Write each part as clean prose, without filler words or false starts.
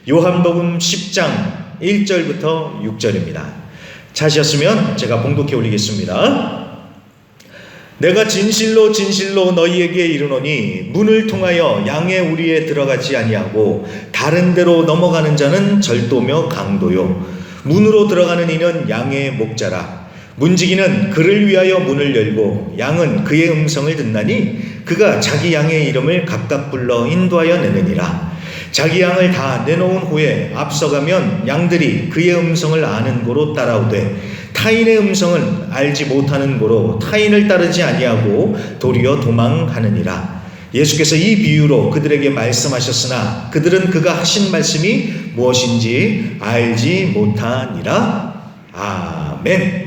요한복음 10장 1절부터 6절입니다. 찾으셨으면 제가 봉독해 올리겠습니다. 내가 진실로 진실로 너희에게 이르노니 문을 통하여 양의 우리에 들어가지 아니하고 다른 데로 넘어가는 자는 절도며 강도요 문으로 들어가는 이는 양의 목자라. 문지기는 그를 위하여 문을 열고 양은 그의 음성을 듣나니 그가 자기 양의 이름을 각각 불러 인도하여 내느니라. 자기 양을 다 내놓은 후에 앞서가면 양들이 그의 음성을 아는 고로 따라오되 타인의 음성을 알지 못하는 고로 타인을 따르지 아니하고 도리어 도망하느니라. 예수께서 이 비유로 그들에게 말씀하셨으나 그들은 그가 하신 말씀이 무엇인지 알지 못하니라. 아멘.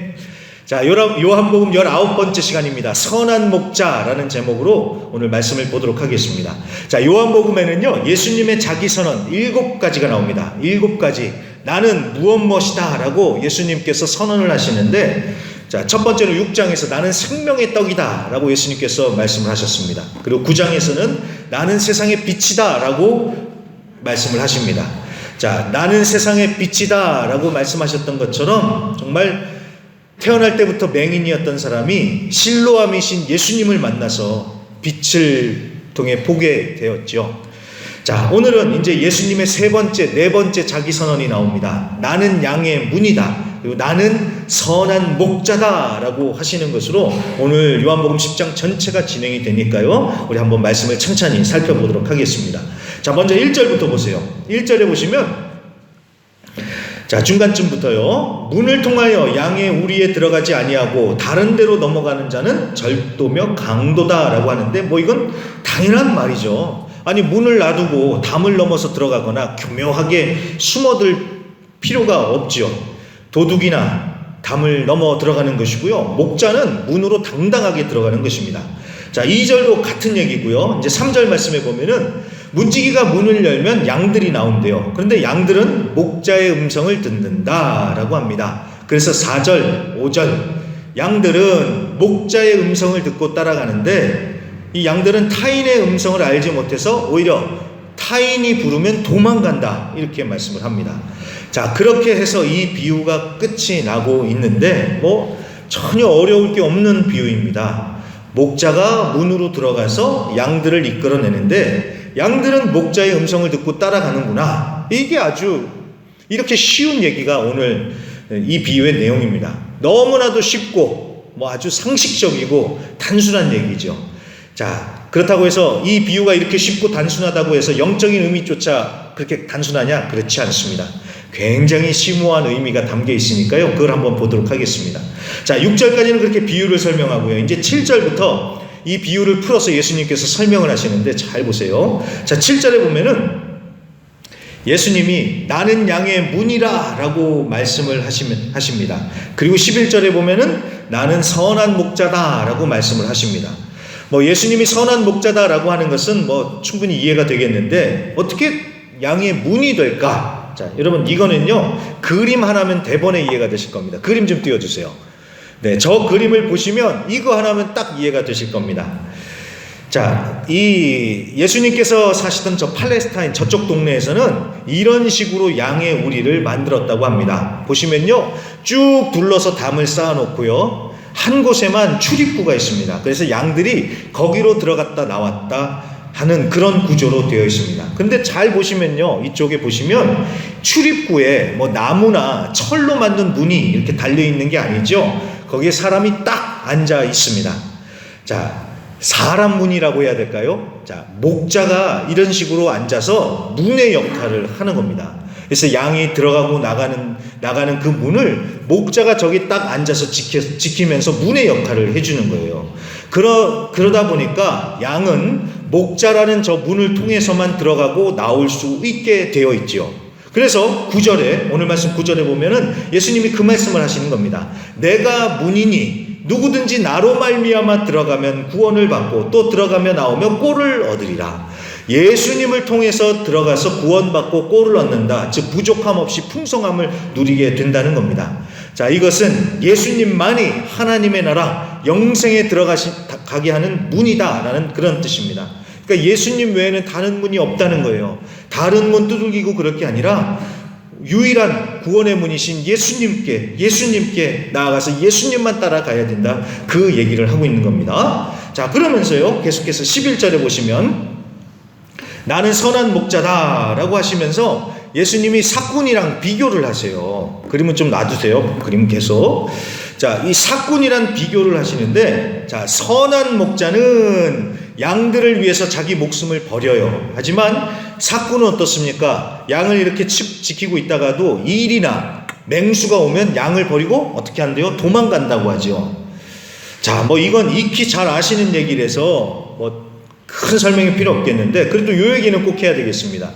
자, 요한복음 19번째 시간입니다. 선한 목자라는 제목으로 오늘 말씀을 보도록 하겠습니다. 자, 요한복음에는요, 예수님의 자기 선언 7가지가 나옵니다. 7가지. 나는 무엇이다 라고 예수님께서 선언을 하시는데, 자, 첫 번째로 6장에서 나는 생명의 떡이다 라고 예수님께서 말씀을 하셨습니다. 그리고 9장에서는 나는 세상의 빛이다 라고 말씀을 하십니다. 자, 나는 세상의 빛이다 라고 말씀하셨던 것처럼 정말 태어날 때부터 맹인이었던 사람이 실로암이신 예수님을 만나서 빛을 통해 보게 되었죠. 자, 오늘은 이제 예수님의 네 번째 자기 선언이 나옵니다. 나는 양의 문이다. 그리고 나는 선한 목자다 라고 하시는 것으로 오늘 요한복음 10장 전체가 진행이 되니까요. 우리 한번 말씀을 천천히 살펴보도록 하겠습니다. 자, 먼저 1절부터 보세요. 1절에 보시면 자, 중간쯤부터요. 문을 통하여 양의 우리에 들어가지 아니하고 다른 데로 넘어가는 자는 절도며 강도다라고 하는데 뭐 이건 당연한 말이죠. 아니, 문을 놔두고 담을 넘어서 들어가거나 교묘하게 숨어들 필요가 없지요. 도둑이나 담을 넘어 들어가는 것이고요. 목자는 문으로 당당하게 들어가는 것입니다. 자, 2절도 같은 얘기고요. 이제 3절 말씀에 보면은 문지기가 문을 열면 양들이 나온대요. 그런데 양들은 목자의 음성을 듣는다라고 합니다. 그래서 4절, 5절 양들은 목자의 음성을 듣고 따라가는데 이 양들은 타인의 음성을 알지 못해서 오히려 타인이 부르면 도망간다 이렇게 말씀을 합니다. 자, 그렇게 해서 이 비유가 끝이 나고 있는데 뭐 전혀 어려울 게 없는 비유입니다. 목자가 문으로 들어가서 양들을 이끌어내는데 양들은 목자의 음성을 듣고 따라가는구나. 이게 아주 이렇게 쉬운 얘기가 오늘 이 비유의 내용입니다. 너무나도 쉽고 뭐 아주 상식적이고 단순한 얘기죠. 자, 그렇다고 해서 이 비유가 이렇게 쉽고 단순하다고 해서 영적인 의미조차 그렇게 단순하냐? 그렇지 않습니다. 굉장히 심오한 의미가 담겨 있으니까요. 그걸 한번 보도록 하겠습니다. 자, 6절까지는 그렇게 비유를 설명하고요. 이제 7절부터 이 비유를 풀어서 예수님께서 설명을 하시는데 잘 보세요. 자, 7절에 보면은 예수님이 나는 양의 문이라 라고 말씀을 하십니다. 그리고 11절에 보면은 나는 선한 목자다 라고 말씀을 하십니다. 뭐 예수님이 선한 목자다 라고 하는 것은 뭐 충분히 이해가 되겠는데 어떻게 양의 문이 될까? 자, 여러분 이거는요 그림 하나면 대번에 이해가 되실 겁니다. 그림 좀 띄워주세요. 네, 저 그림을 보시면 이거 하나면 딱 이해가 되실 겁니다. 자, 이 예수님께서 사시던 저 팔레스타인 저쪽 동네에서는 이런 식으로 양의 우리를 만들었다고 합니다. 보시면요 쭉 둘러서 담을 쌓아놓고요 한 곳에만 출입구가 있습니다. 그래서 양들이 거기로 들어갔다 나왔다 하는 그런 구조로 되어 있습니다. 근데 잘 보시면요 이쪽에 보시면 출입구에 뭐 나무나 철로 만든 문이 이렇게 달려 있는 게 아니죠. 거기에 사람이 딱 앉아 있습니다. 자, 사람 문이라고 해야 될까요? 자, 목자가 이런 식으로 앉아서 문의 역할을 하는 겁니다. 그래서 양이 들어가고 나가는 그 문을 목자가 저기 딱 앉아서 지키면서 문의 역할을 해주는 거예요. 그러다 보니까 양은 목자라는 저 문을 통해서만 들어가고 나올 수 있게 되어 있죠. 그래서 9절에 오늘 말씀 9절에 보면은 예수님이 그 말씀을 하시는 겁니다. 내가 문이니 누구든지 나로 말미암아 들어가면 구원을 받고 또 들어가며 나오며 꼴을 얻으리라. 예수님을 통해서 들어가서 구원받고 꼴을 얻는다. 즉 부족함 없이 풍성함을 누리게 된다는 겁니다. 자, 이것은 예수님만이 하나님의 나라 영생에 들어가게 하는 문이다라는 그런 뜻입니다. 그러니까 예수님 외에는 다른 문이 없다는 거예요. 다른 문 두들기고 그럴 게 아니라 유일한 구원의 문이신 예수님께 나아가서 예수님만 따라가야 된다. 그 얘기를 하고 있는 겁니다. 자, 그러면서요, 계속해서 11절에 보시면 나는 선한 목자다 라고 하시면서 예수님이 사꾼이랑 비교를 하세요. 그림은 좀 놔두세요. 그림 계속. 자, 이 사꾼이란 비교를 하시는데, 자, 선한 목자는 양들을 위해서 자기 목숨을 버려요. 하지만 사꾼은 어떻습니까? 양을 이렇게 지키고 있다가도 일이나 맹수가 오면 양을 버리고 어떻게 한대요? 도망간다고 하죠. 자, 뭐 이건 익히 잘 아시는 얘기라서 뭐 큰 설명이 필요 없겠는데, 그래도 이 얘기는 꼭 해야 되겠습니다.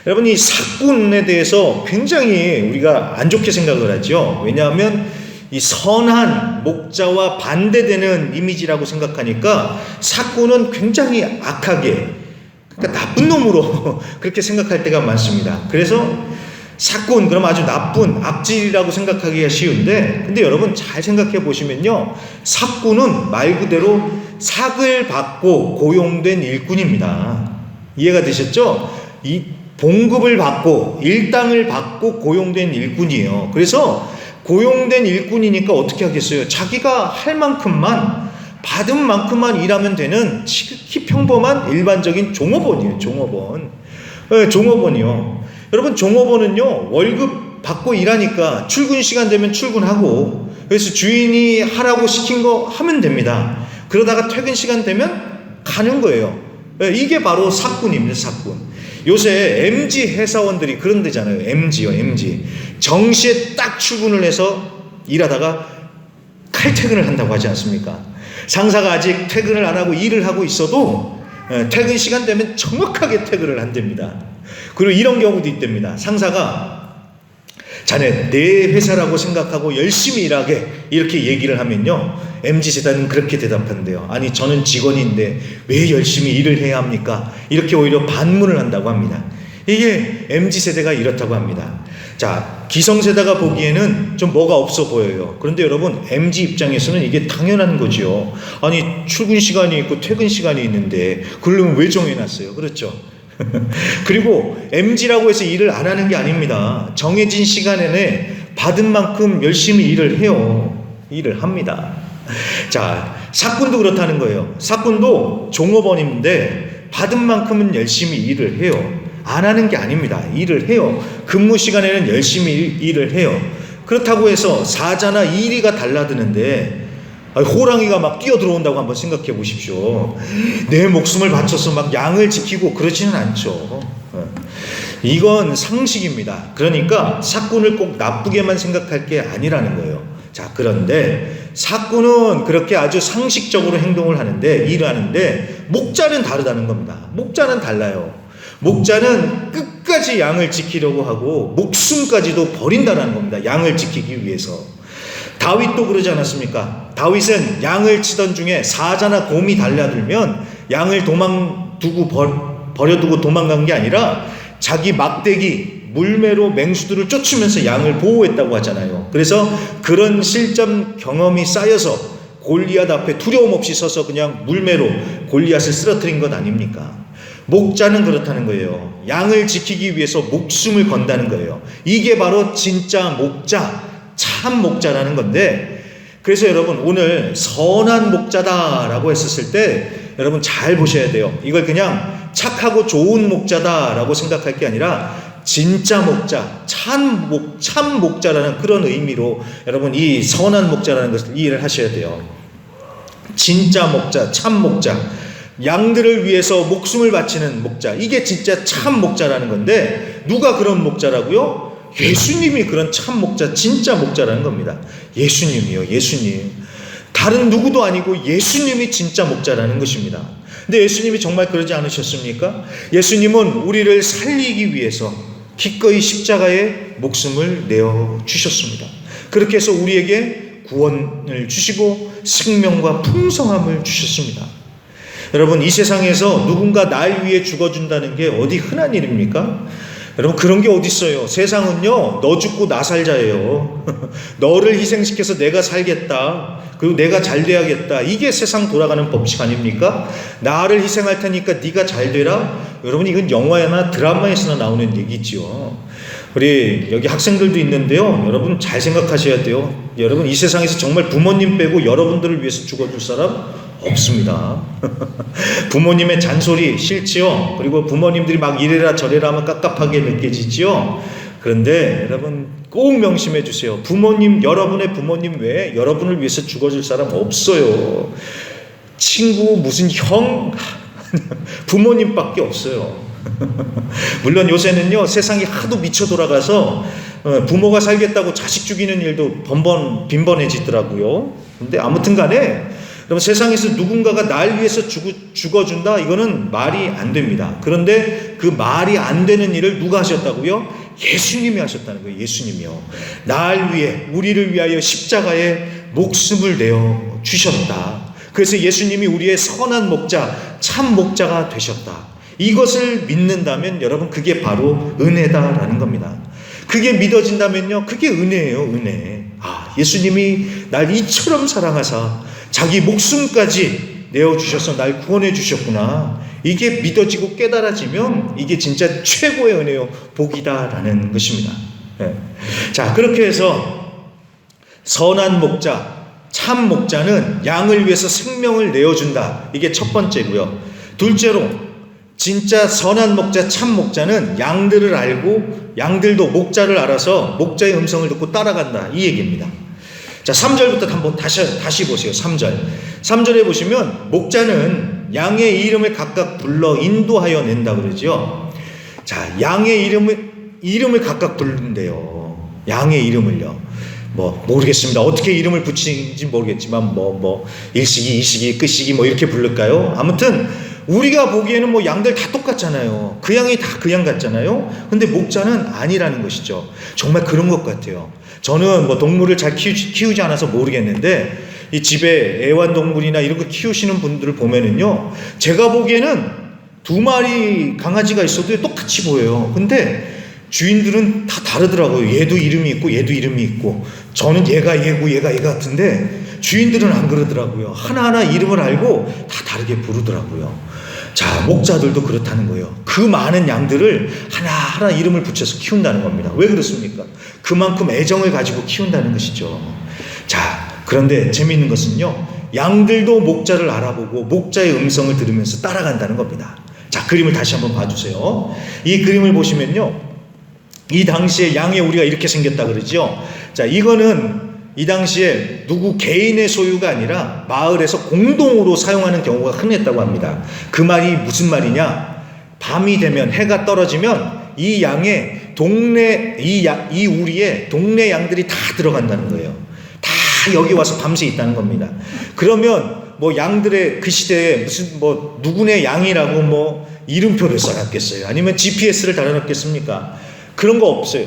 여러분, 이 사꾼에 대해서 굉장히 우리가 안 좋게 생각을 하죠. 왜냐하면 이 선한 목자와 반대되는 이미지라고 생각하니까 사꾼은 굉장히 악하게, 그러니까 나쁜 놈으로 그렇게 생각할 때가 많습니다. 그래서 사꾼, 그럼 아주 나쁜 악질이라고 생각하기가 쉬운데, 근데 여러분 잘 생각해 보시면요, 사꾼은 말 그대로 삭을 받고 고용된 일꾼입니다. 이해가 되셨죠? 이 봉급을 받고 일당을 받고 고용된 일꾼이에요. 그래서 고용된 일꾼이니까 어떻게 하겠어요? 자기가 할 만큼만, 받은 만큼만 일하면 되는 지극히 평범한 일반적인 종업원이에요. 종업원. 네, 종업원이요. 여러분, 종업원은요, 월급 받고 일하니까 출근 시간 되면 출근하고, 그래서 주인이 하라고 시킨 거 하면 됩니다. 그러다가 퇴근 시간 되면 가는 거예요. 네, 이게 바로 사꾼입니다. 사꾼. 요새 MG 회사원들이 그런 데잖아요. MG요, MG. 정시에 딱 출근을 해서 일하다가 칼퇴근을 한다고 하지 않습니까? 상사가 아직 퇴근을 안 하고 일을 하고 있어도 퇴근 시간 되면 정확하게 퇴근을 한답니다. 그리고 이런 경우도 있답니다. 상사가 자네 내 회사라고 생각하고 열심히 일하게 이렇게 얘기를 하면요, MZ세대는 그렇게 대답한대요. 아니, 저는 직원인데 왜 열심히 일을 해야 합니까? 이렇게 오히려 반문을 한다고 합니다. 이게 MZ세대가 이렇다고 합니다. 자, 기성세대가 보기에는 좀 뭐가 없어 보여요. 그런데 여러분, MZ 입장에서는 이게 당연한 거죠. 아니, 출근 시간이 있고 퇴근 시간이 있는데 그러려면 왜 정해놨어요? 그렇죠? 그리고 MZ라고 해서 일을 안 하는 게 아닙니다. 정해진 시간 내내 받은 만큼 열심히 일을 해요. 일을 합니다. 자, 사꾼도 그렇다는 거예요. 사꾼도 종업원인데 받은 만큼은 열심히 일을 해요. 안 하는 게 아닙니다. 일을 해요. 근무 시간에는 열심히 일을 해요. 그렇다고 해서 사자나 이리가 달라드는데 호랑이가 막 뛰어들어온다고 한번 생각해 보십시오. 내 목숨을 바쳐서 막 양을 지키고 그러지는 않죠. 이건 상식입니다. 그러니까 사꾼을 꼭 나쁘게만 생각할 게 아니라는 거예요. 자, 그런데 사꾼은 그렇게 아주 상식적으로 행동을 하는데, 일을 하는데, 목자는 다르다는 겁니다. 목자는 달라요. 목자는 끝까지 양을 지키려고 하고 목숨까지도 버린다는 겁니다. 양을 지키기 위해서. 다윗도 그러지 않았습니까? 다윗은 양을 치던 중에 사자나 곰이 달려들면 양을 버려두고 도망간 게 아니라 자기 막대기, 물매로 맹수들을 쫓으면서 양을 보호했다고 하잖아요. 그래서 그런 실전 경험이 쌓여서 골리앗 앞에 두려움 없이 서서 그냥 물매로 골리앗을 쓰러뜨린 것 아닙니까? 목자는 그렇다는 거예요. 양을 지키기 위해서 목숨을 건다는 거예요. 이게 바로 진짜 목자, 참 목자라는 건데, 그래서 여러분, 오늘 선한 목자다라고 했었을 때 여러분 잘 보셔야 돼요. 이걸 그냥 착하고 좋은 목자다라고 생각할 게 아니라 진짜 목자, 참 목자라는 그런 의미로 여러분 이 선한 목자라는 것을 이해를 하셔야 돼요. 진짜 목자, 참 목자, 양들을 위해서 목숨을 바치는 목자, 이게 진짜 참 목자라는 건데, 누가 그런 목자라고요? 예수님이 그런 참 목자, 진짜 목자라는 겁니다. 예수님이요, 예수님. 다른 누구도 아니고 예수님이 진짜 목자라는 것입니다. 근데 예수님이 정말 그러지 않으셨습니까? 예수님은 우리를 살리기 위해서 기꺼이 십자가에 목숨을 내어 주셨습니다. 그렇게 해서 우리에게 구원을 주시고 생명과 풍성함을 주셨습니다. 여러분, 이 세상에서 누군가 날 위해 죽어준다는 게 어디 흔한 일입니까? 여러분, 그런 게 어디 있어요? 세상은요, 너 죽고 나 살자예요. 너를 희생시켜서 내가 살겠다. 그리고 내가 잘 돼야겠다. 이게 세상 돌아가는 법칙 아닙니까? 나를 희생할 테니까 네가 잘 되라. 여러분, 이건 영화나 드라마에서나 나오는 얘기죠. 우리 여기 학생들도 있는데요. 여러분 잘 생각하셔야 돼요. 여러분, 이 세상에서 정말 부모님 빼고 여러분들을 위해서 죽어줄 사람 없습니다. 부모님의 잔소리 싫지요. 그리고 부모님들이 막 이래라 저래라 하면 깝깝하게 느껴지지요. 그런데 여러분 꼭 명심해 주세요. 부모님, 여러분의 부모님 외에 여러분을 위해서 죽어줄 사람 없어요. 친구, 무슨 형, 부모님밖에 없어요. 물론 요새는요, 세상이 하도 미쳐 돌아가서 부모가 살겠다고 자식 죽이는 일도 빈번해지더라고요. 근데 아무튼 간에 여러분, 세상에서 누군가가 날 위해서 죽어준다, 이거는 말이 안 됩니다. 그런데 그 말이 안 되는 일을 누가 하셨다고요? 예수님이 하셨다는 거예요. 예수님이요. 날 위해, 우리를 위하여 십자가에 목숨을 내어 주셨다. 그래서 예수님이 우리의 선한 목자, 참 목자가 되셨다. 이것을 믿는다면 여러분, 그게 바로 은혜다라는 겁니다. 그게 믿어진다면요, 그게 은혜예요. 은혜. 아, 예수님이 날 이처럼 사랑하사 자기 목숨까지 내어주셔서 날 구원해 주셨구나. 이게 믿어지고 깨달아지면 이게 진짜 최고의 은혜요, 복이다라는 것입니다. 네. 자, 그렇게 해서 선한 목자, 참 목자는 양을 위해서 생명을 내어준다. 이게 첫 번째고요. 둘째로, 진짜 선한 목자, 참 목자는 양들을 알고 양들도 목자를 알아서 목자의 음성을 듣고 따라간다, 이 얘기입니다. 자, 3절부터 한번 다시 보세요. 3절에 보시면 목자는 양의 이름을 각각 불러 인도하여 낸다 그러죠. 자, 양의 이름을 각각 부르는데요. 양의 이름을요. 모르겠습니다. 어떻게 이름을 붙이는지 모르겠지만 일식이, 이식이, 끝식이 이렇게 부를까요? 아무튼 우리가 보기에는 양들 다 똑같잖아요. 그 양이 다 그 양 같잖아요. 근데 목자는 아니라는 것이죠. 정말 그런 것 같아요. 저는 동물을 잘 키우지 않아서 모르겠는데, 이 집에 애완동물이나 이런 거 키우시는 분들을 보면은요, 제가 보기에는 2마리 강아지가 있어도 똑같이 보여요. 근데 주인들은 다 다르더라고요. 얘도 이름이 있고 얘도 이름이 있고, 저는 얘가 얘고 얘가 얘 같은데 주인들은 안 그러더라고요. 하나하나 이름을 알고 다 다르게 부르더라고요. 자, 목자들도 그렇다는 거예요. 그 많은 양들을 하나하나 이름을 붙여서 키운다는 겁니다. 왜 그렇습니까? 그만큼 애정을 가지고 키운다는 것이죠. 자, 그런데 재미있는 것은요, 양들도 목자를 알아보고 목자의 음성을 들으면서 따라간다는 겁니다. 자, 그림을 다시 한번 봐주세요. 이 그림을 보시면요, 이 당시에 양의 우리가 이렇게 생겼다 그러죠. 자, 이거는 이 당시에 누구 개인의 소유가 아니라 마을에서 공동으로 사용하는 경우가 흔했다고 합니다. 그 말이 무슨 말이냐? 밤이 되면, 해가 떨어지면 이 양의 이 우리에 동네 양들이 다 들어간다는 거예요. 다 여기 와서 밤새 있다는 겁니다. 그러면 양들의 그 시대에 무슨 누구네 양이라고 이름표를 써놨겠어요? 아니면 GPS를 달아놨겠습니까? 그런 거 없어요.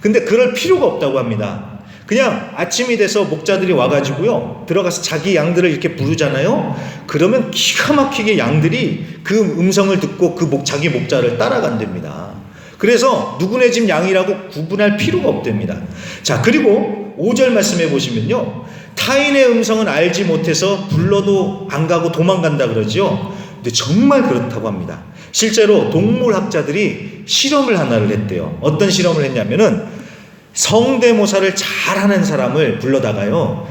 근데 그럴 필요가 없다고 합니다. 그냥 아침이 돼서 목자들이 와가지고요, 들어가서 자기 양들을 이렇게 부르잖아요. 그러면 기가 막히게 양들이 그 음성을 듣고 자기 목자를 따라간답니다. 그래서 누구네 집 양이라고 구분할 필요가 없답니다. 자, 그리고 5절 말씀해 보시면요, 타인의 음성은 알지 못해서 불러도 안 가고 도망간다 그러죠. 근데 정말 그렇다고 합니다. 실제로 동물학자들이 실험을 하나를 했대요. 어떤 실험을 했냐면은, 성대모사를 잘하는 사람을 불러다가요,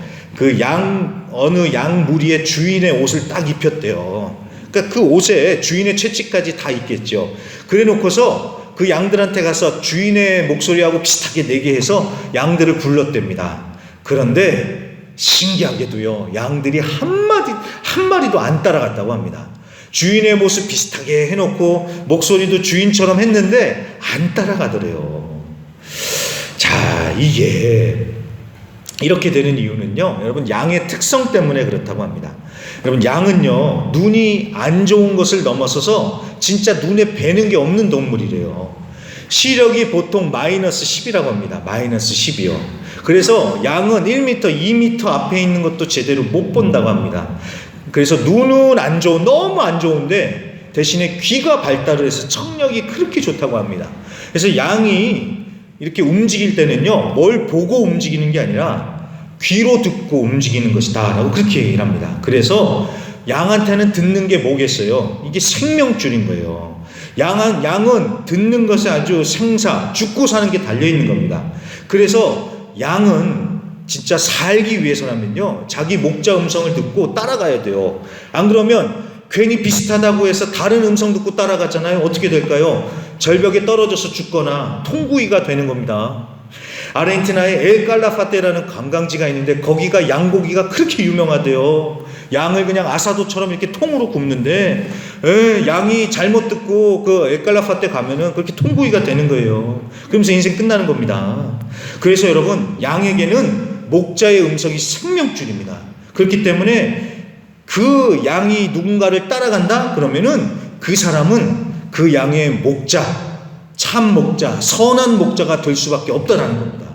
어느 양 무리의 주인의 옷을 딱 입혔대요. 그러니까 그 옷에 주인의 채찍까지 다 있겠죠. 그래 놓고서 그 양들한테 가서 주인의 목소리하고 비슷하게 내게 해서 양들을 불렀답니다. 그런데 신기하게도요, 양들이 한 마리도 안 따라갔다고 합니다. 주인의 모습 비슷하게 해놓고 목소리도 주인처럼 했는데 안 따라가더래요. 자, 이게 이렇게 되는 이유는요, 여러분, 양의 특성 때문에 그렇다고 합니다. 여러분, 양은요, 눈이 안 좋은 것을 넘어서서 진짜 눈에 뵈는 게 없는 동물이래요. 시력이 보통 마이너스 10이라고 합니다. 마이너스 10이요. 그래서 양은 1m, 2m 앞에 있는 것도 제대로 못 본다고 합니다. 그래서 눈은 너무 안 좋은데 대신에 귀가 발달을 해서 청력이 그렇게 좋다고 합니다. 그래서 양이 이렇게 움직일 때는요, 뭘 보고 움직이는 게 아니라 귀로 듣고 움직이는 것이다 라고 그렇게 얘기를 합니다. 그래서 양한테는 듣는 게 뭐겠어요? 이게 생명줄인 거예요. 양은 듣는 것에 아주 죽고 사는 게 달려있는 겁니다. 그래서 양은 진짜 살기 위해서라면요, 자기 목자 음성을 듣고 따라가야 돼요. 안 그러면 괜히 비슷하다고 해서 다른 음성 듣고 따라갔잖아요. 어떻게 될까요? 절벽에 떨어져서 죽거나 통구이가 되는 겁니다. 아르헨티나에 엘칼라파테라는 관광지가 있는데 거기가 양고기가 그렇게 유명하대요. 양을 그냥 아사도처럼 이렇게 통으로 굽는데 양이 잘못 듣고 그 엘칼라파테 가면은 그렇게 통구이가 되는 거예요. 그러면서 인생 끝나는 겁니다. 그래서 여러분, 양에게는 목자의 음성이 생명줄입니다. 그렇기 때문에 그 양이 누군가를 따라간다? 그러면은 그 사람은 그 양의 목자, 참 목자, 선한 목자가 될 수밖에 없다라는 겁니다.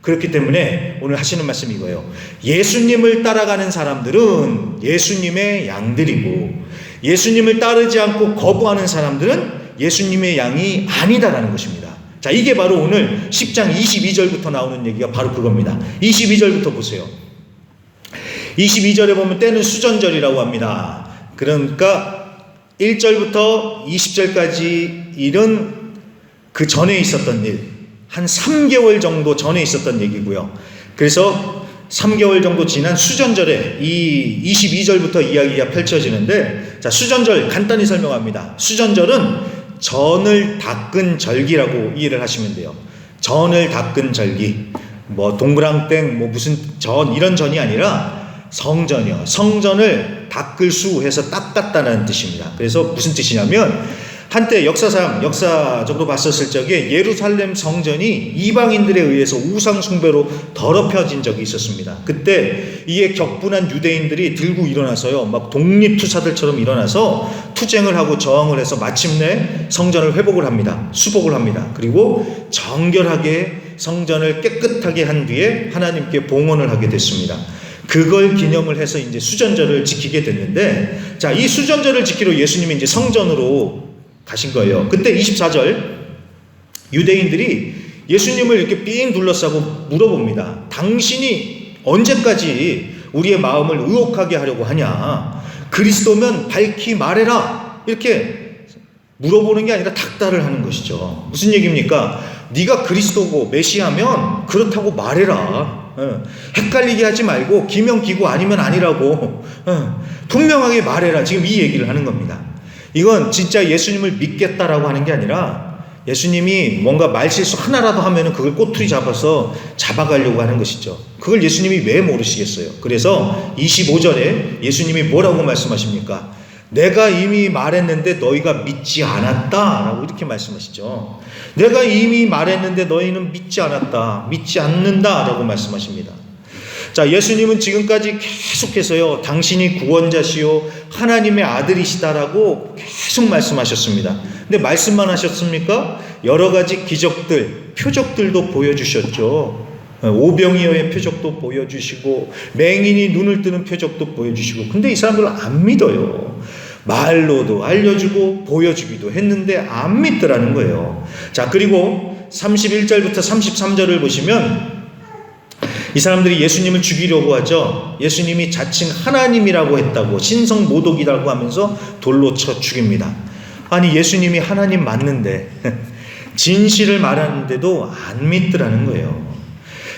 그렇기 때문에 오늘 하시는 말씀이 이거예요. 예수님을 따라가는 사람들은 예수님의 양들이고, 예수님을 따르지 않고 거부하는 사람들은 예수님의 양이 아니다라는 것입니다. 자, 이게 바로 오늘 10장 22절부터 나오는 얘기가 바로 그겁니다. 22절부터 보세요. 22절에 보면 때는 수전절이라고 합니다. 그러니까 1절부터 20절까지 일은 그 전에 있었던 일, 한 3개월 정도 전에 있었던 얘기고요. 그래서 3개월 정도 지난 수전절에 이 22절부터 이야기가 펼쳐지는데, 자, 수전절 간단히 설명합니다. 수전절은 전을 닦은 절기라고 이해를 하시면 돼요. 전을 닦은 절기, 뭐 동그랑땡 뭐 무슨 전 이런 전이 아니라 성전이요. 성전을 닦을 수 해서 닦았다는 뜻입니다. 그래서 무슨 뜻이냐면, 한때 역사적으로 봤었을 적에 예루살렘 성전이 이방인들에 의해서 우상 숭배로 더럽혀진 적이 있었습니다. 그때 이에 격분한 유대인들이 들고 일어나서요, 막 독립투사들처럼 일어나서 투쟁을 하고 저항을 해서 마침내 성전을 회복을 합니다. 수복을 합니다. 그리고 정결하게 성전을 깨끗하게 한 뒤에 하나님께 봉헌을 하게 됐습니다. 그걸 기념을 해서 이제 수전절을 지키게 됐는데, 자, 이 수전절을 지키러 예수님이 이제 성전으로 가신 거예요. 그때 24절, 유대인들이 예수님을 이렇게 삥 둘러싸고 물어봅니다. 당신이 언제까지 우리의 마음을 의혹하게 하려고 하냐? 그리스도면 밝히 말해라. 이렇게 물어보는 게 아니라 닥달을 하는 것이죠. 무슨 얘기입니까? 네가 그리스도고 메시아면 그렇다고 말해라. 헷갈리게 하지 말고 기명기고 아니면 아니라고 분명하게 말해라. 지금 이 얘기를 하는 겁니다. 이건 진짜 예수님을 믿겠다라고 하는 게 아니라 예수님이 뭔가 말실수 하나라도 하면은 그걸 꼬투리 잡아서 잡아가려고 하는 것이죠. 그걸 예수님이 왜 모르시겠어요? 그래서 25절에 예수님이 뭐라고 말씀하십니까? 내가 이미 말했는데 너희가 믿지 않았다라고 이렇게 말씀하시죠. 내가 이미 말했는데 너희는 믿지 않았다, 믿지 않는다라고 말씀하십니다. 자, 예수님은 지금까지 계속해서요, 당신이 구원자시요 하나님의 아들이시다라고 계속 말씀하셨습니다. 근데 말씀만 하셨습니까? 여러 가지 기적들, 표적들도 보여주셨죠. 오병이어의 표적도 보여주시고 맹인이 눈을 뜨는 표적도 보여주시고, 근데 이 사람들은 안 믿어요. 말로도 알려주고 보여주기도 했는데 안 믿더라는 거예요. 자, 그리고 31절부터 33절을 보시면 이 사람들이 예수님을 죽이려고 하죠. 예수님이 자칭 하나님이라고 했다고, 신성 모독이라고 하면서 돌로 쳐 죽입니다. 아니, 예수님이 하나님 맞는데 진실을 말하는데도 안 믿더라는 거예요.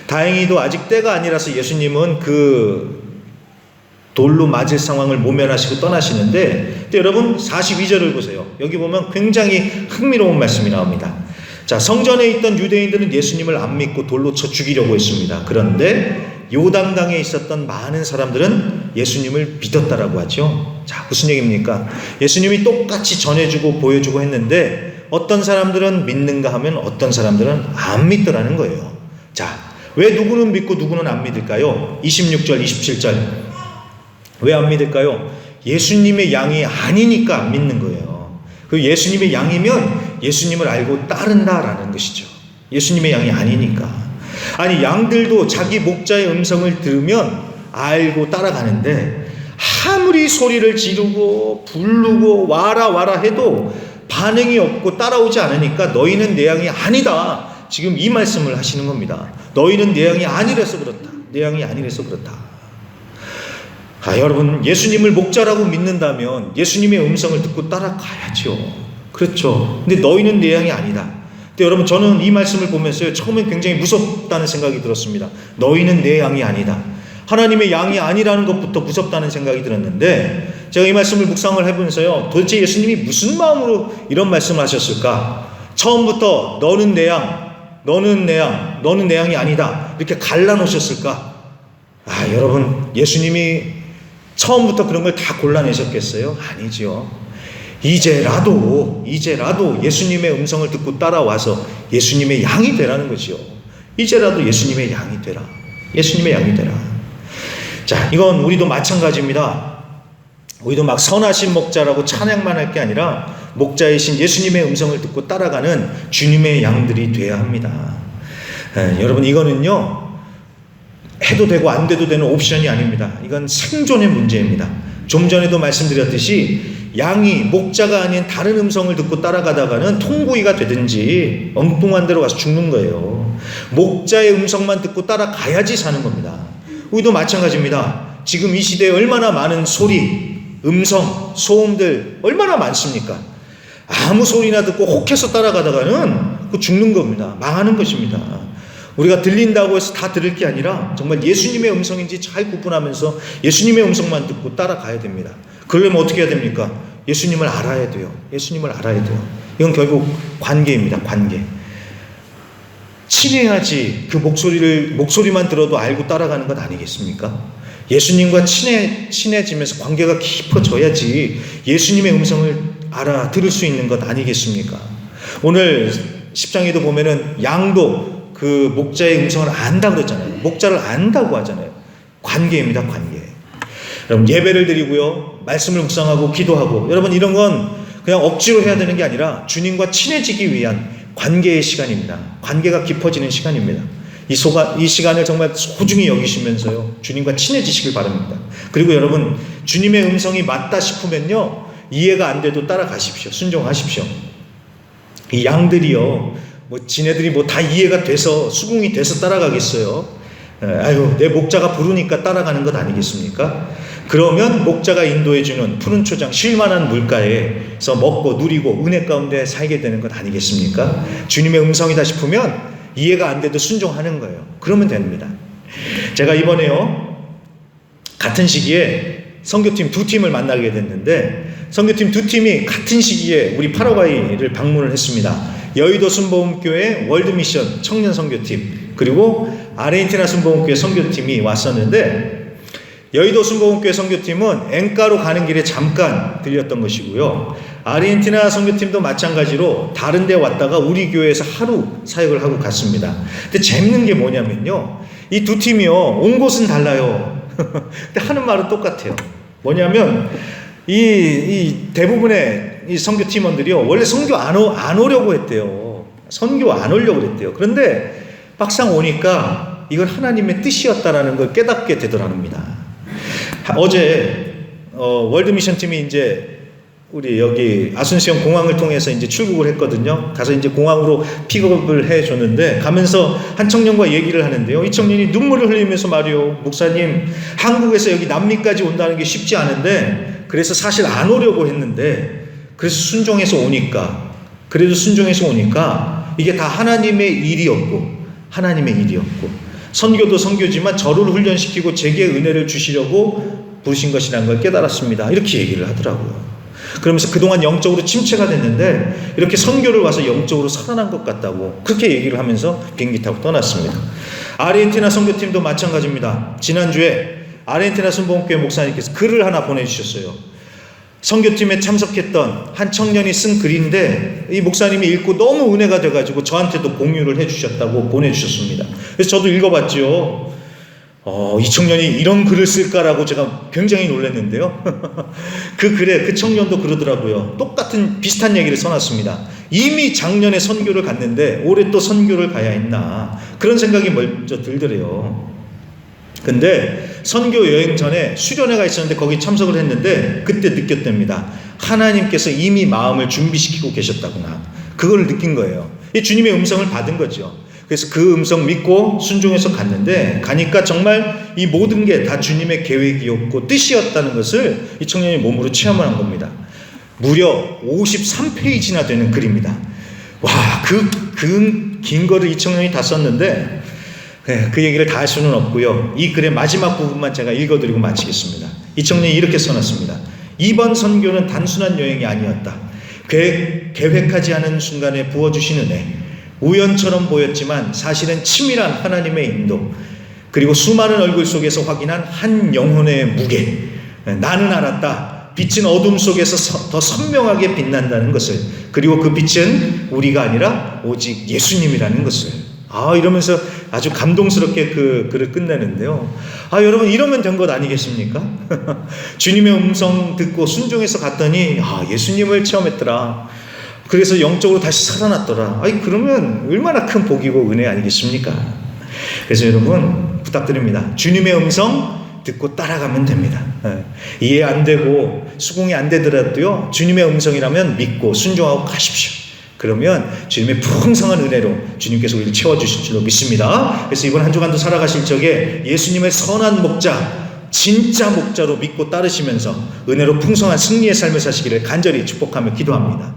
다행히도 아직 때가 아니라서 예수님은 그 돌로 맞을 상황을 모면하시고 떠나시는데, 여러분 42절을 보세요. 여기 보면 굉장히 흥미로운 말씀이 나옵니다. 자, 성전에 있던 유대인들은 예수님을 안 믿고 돌로 쳐 죽이려고 했습니다. 그런데 요단강에 있었던 많은 사람들은 예수님을 믿었다라고 하죠. 자, 무슨 얘기입니까? 예수님이 똑같이 전해주고 보여주고 했는데 어떤 사람들은 믿는가 하면 어떤 사람들은 안 믿더라는 거예요. 자, 왜 누구는 믿고 누구는 안 믿을까요? 26절, 27절. 왜 안 믿을까요? 예수님의 양이 아니니까 안 믿는 거예요. 그 예수님의 양이면 예수님을 알고 따른다라는 것이죠. 예수님의 양이 아니니까. 아니, 양들도 자기 목자의 음성을 들으면 알고 따라가는데, 아무리 소리를 지르고 부르고 와라 와라 해도 반응이 없고 따라오지 않으니까 너희는 내 양이 아니다. 지금 이 말씀을 하시는 겁니다. 너희는 내 양이 아니라서 그렇다. 내 양이 아니라서 그렇다. 여러분, 예수님을 목자라고 믿는다면 예수님의 음성을 듣고 따라가야죠. 그렇죠. 근데 너희는 내 양이 아니다. 근데 여러분, 저는 이 말씀을 보면서요, 처음엔 굉장히 무섭다는 생각이 들었습니다. 너희는 내 양이 아니다. 하나님의 양이 아니라는 것부터 무섭다는 생각이 들었는데, 제가 이 말씀을 묵상을 해보면서요, 도대체 예수님이 무슨 마음으로 이런 말씀을 하셨을까? 처음부터 너는 내 양, 너는 내 양, 너는 내 양이 아니다, 이렇게 갈라놓으셨을까? 여러분, 예수님이 처음부터 그런 걸 다 골라내셨겠어요? 아니죠. 이제라도 예수님의 음성을 듣고 따라와서 예수님의 양이 되라는 거지요. 이제라도 예수님의 양이 되라. 예수님의 양이 되라. 자, 이건 우리도 마찬가지입니다. 우리도 막 선하신 목자라고 찬양만 할 게 아니라 목자이신 예수님의 음성을 듣고 따라가는 주님의 양들이 되어야 합니다. 여러분, 이거는요, 해도 되고 안 돼도 되는 옵션이 아닙니다. 이건 생존의 문제입니다. 좀 전에도 말씀드렸듯이 양이 목자가 아닌 다른 음성을 듣고 따라가다가는 통구이가 되든지 엉뚱한 데로 가서 죽는 거예요. 목자의 음성만 듣고 따라가야지 사는 겁니다. 우리도 마찬가지입니다. 지금 이 시대에 얼마나 많은 소리, 음성, 소음들 얼마나 많습니까? 아무 소리나 듣고 혹해서 따라가다가는 죽는 겁니다. 망하는 것입니다. 우리가 들린다고 해서 다 들을 게 아니라 정말 예수님의 음성인지 잘 구분하면서 예수님의 음성만 듣고 따라가야 됩니다. 그러려면 어떻게 해야 됩니까? 예수님을 알아야 돼요. 예수님을 알아야 돼요. 이건 결국 관계입니다. 관계. 친해야지 그 목소리만 들어도 알고 따라가는 것 아니겠습니까? 예수님과 친해지면서 관계가 깊어져야지 예수님의 음성을 알아들을 수 있는 것 아니겠습니까? 오늘 10장에도 보면은 양도 그 목자의 음성을 안다 그랬잖아요. 목자를 안다고 하잖아요. 관계입니다. 관계. 여러분, 예배를 드리고요, 말씀을 묵상하고 기도하고, 여러분, 이런 건 그냥 억지로 해야 되는 게 아니라 주님과 친해지기 위한 관계의 시간입니다. 관계가 깊어지는 시간입니다. 이 시간을 정말 소중히 여기시면서요, 주님과 친해지시길 바랍니다. 그리고 여러분, 주님의 음성이 맞다 싶으면요, 이해가 안 돼도 따라가십시오. 순종하십시오. 이 양들이요, 지네들이 다 이해가 돼서 수긍이 돼서 따라가겠어요. 내 목자가 부르니까 따라가는 것 아니겠습니까? 그러면 목자가 인도해주는 푸른 초장 쉴만한 물가에서 먹고 누리고 은혜 가운데 살게 되는 것 아니겠습니까? 주님의 음성이다 싶으면 이해가 안 돼도 순종하는 거예요. 그러면 됩니다. 제가 이번에요, 같은 시기에 선교팀 두 팀을 만나게 됐는데, 선교팀 두 팀이 같은 시기에 우리 파라과이를 방문을 했습니다. 여의도 순복음교회 월드미션 청년 선교팀, 그리고 아르헨티나 순복음교회 선교팀이 왔었는데, 여의도 순복음교회 선교팀은 앵가로 가는 길에 잠깐 들렸던 것이고요, 아르헨티나 선교팀도 마찬가지로 다른 데 왔다가 우리 교회에서 하루 사역을 하고 갔습니다. 근데 재밌는 게 뭐냐면요, 이 두 팀이요, 온 곳은 달라요. 근데 하는 말은 똑같아요. 뭐냐면 이 대부분의 이 선교 팀원들이요, 원래 선교 안 오려고 했대요. 선교 안 오려고 그랬대요. 그런데 막상 오니까 이건 하나님의 뜻이었다라는 걸 깨닫게 되더랍니다. 어제 월드미션 팀이 이제 우리 여기 아순시온 공항을 통해서 이제 출국을 했거든요. 가서 이제 공항으로 픽업을 해줬는데, 가면서 한 청년과 얘기를 하는데요, 이 청년이 눈물을 흘리면서 말이요, 목사님, 한국에서 여기 남미까지 온다는 게 쉽지 않은데, 그래서 사실 안 오려고 했는데, 그래서 그래도 순종해서 오니까 이게 다 하나님의 일이었고, 선교도 선교지만 저를 훈련시키고 제게 은혜를 주시려고 부르신 것이라는 걸 깨달았습니다. 이렇게 얘기를 하더라고요. 그러면서 그동안 영적으로 침체가 됐는데 이렇게 선교를 와서 영적으로 살아난 것 같다고 그렇게 얘기를 하면서 비행기 타고 떠났습니다. 아르헨티나 선교팀도 마찬가지입니다. 지난주에 아르헨티나 순복음교회 목사님께서 글을 하나 보내주셨어요. 선교팀에 참석했던 한 청년이 쓴 글인데, 이 목사님이 읽고 너무 은혜가 돼가지고 저한테도 공유를 해주셨다고 보내주셨습니다. 그래서 저도 읽어봤죠. 이 청년이 이런 글을 쓸까라고 제가 굉장히 놀랐는데요. 그 글에 그 청년도 그러더라고요. 비슷한 얘기를 써놨습니다. 이미 작년에 선교를 갔는데 올해 또 선교를 가야 했나, 그런 생각이 먼저 들더래요. 근데 선교 여행 전에 수련회가 있었는데 거기 참석을 했는데 그때 느꼈답니다. 하나님께서 이미 마음을 준비시키고 계셨다구나. 그걸 느낀 거예요. 이 주님의 음성을 받은 거죠. 그래서 그 음성 믿고 순종해서 갔는데 가니까 정말 이 모든 게 다 주님의 계획이었고 뜻이었다는 것을 이 청년이 몸으로 체험을 한 겁니다. 무려 53페이지나 되는 글입니다. 와, 그 긴 거를 이 청년이 다 썼는데 그 얘기를 다 할 수는 없고요. 이 글의 마지막 부분만 제가 읽어드리고 마치겠습니다. 이 청년이 이렇게 써놨습니다. 이번 선교는 단순한 여행이 아니었다. 계획하지 않은 순간에 부어주신 은혜, 우연처럼 보였지만 사실은 치밀한 하나님의 인도, 그리고 수많은 얼굴 속에서 확인한 한 영혼의 무게. 나는 알았다. 빛은 어둠 속에서 더 선명하게 빛난다는 것을, 그리고 그 빛은 우리가 아니라 오직 예수님이라는 것을. 이러면서 아주 감동스럽게 그 글을 끝내는데요. 여러분, 이러면 된 것 아니겠습니까? 주님의 음성 듣고 순종해서 갔더니 예수님을 체험했더라. 그래서 영적으로 다시 살아났더라. 그러면 얼마나 큰 복이고 은혜 아니겠습니까? 그래서 여러분 부탁드립니다. 주님의 음성 듣고 따라가면 됩니다. 이해 안 되고 수긍이 안 되더라도요, 주님의 음성이라면 믿고 순종하고 가십시오. 그러면 주님의 풍성한 은혜로 주님께서 우리를 채워주실 줄로 믿습니다. 그래서 이번 한 주간도 살아가실 적에 예수님의 선한 목자, 진짜 목자로 믿고 따르시면서 은혜로 풍성한 승리의 삶을 사시기를 간절히 축복하며 기도합니다.